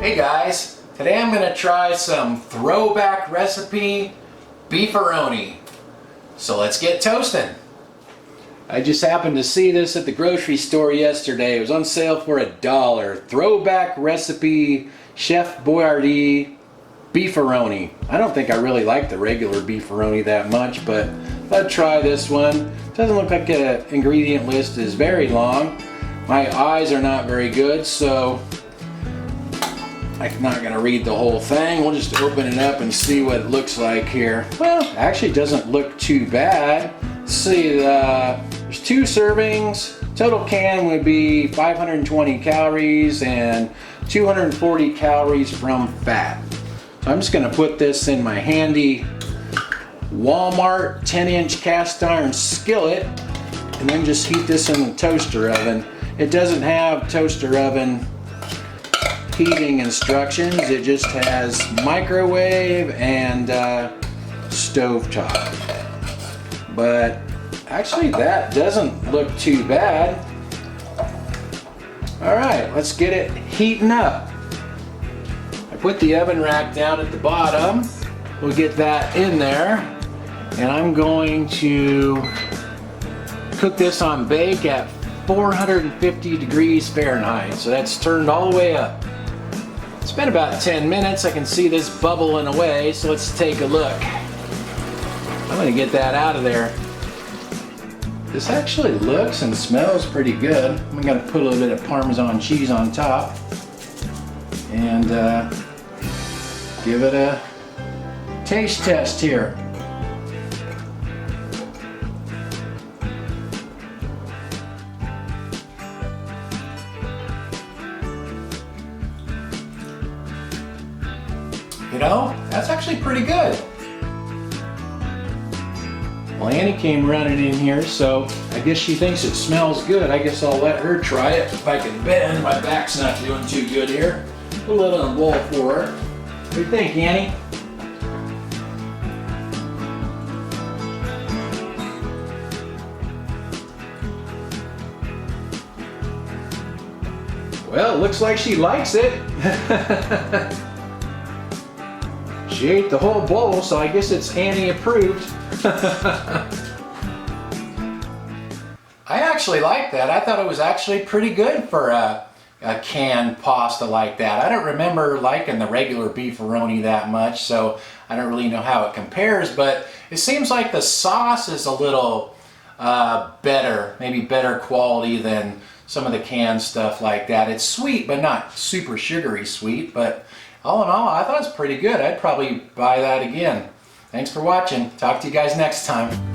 Hey guys, today I'm going to try some throwback recipe beefaroni. So let's get toasting. I just happened to see this at the grocery store yesterday. It was on sale for $1. Throwback recipe Chef Boy-Ar-Dee beefaroni. I don't think I really like the regular beefaroni that much, but let's try this one. Doesn't look like the ingredient list is very long. My eyes are not very good, so I'm not going to read the whole thing. We'll just open it up and see what it looks like here. Well, actually it doesn't look too bad. Let's see, there's 2 servings. Total can would be 520 calories and 240 calories from fat. So I'm just going to put this in my handy Walmart 10-inch cast iron skillet and then just heat this in the toaster oven. It doesn't have toaster oven heating instructions. It just has microwave and stovetop. But actually that doesn't look too bad. Alright, let's get it heating up. I put the oven rack down at the bottom. We'll get that in there. And I'm going to cook this on bake at 450 degrees Fahrenheit. So that's turned all the way up. It's been about 10 minutes. I can see this bubbling away, so let's take a look. I'm going to get that out of there. This actually looks and smells pretty good. I'm going to put a little bit of Parmesan cheese on top and give it a taste test here. You know, that's actually pretty good. Well, Annie came running in here, so I guess she thinks it smells good. I guess I'll let her try it if I can bend. My back's not doing too good here. Put a little in a bowl for her. What do you think, Annie? Well, it looks like she likes it. She ate the whole bowl, so I guess it's Annie approved. I actually like that. I thought it was actually pretty good for a canned pasta like that. I don't remember liking the regular beefaroni that much, so I don't really know how it compares, but it seems like the sauce is a little better, maybe better quality than some of the canned stuff like that. It's sweet, but not super sugary sweet, but all in all, I thought it was pretty good. I'd probably buy that again. Thanks for watching. Talk to you guys next time.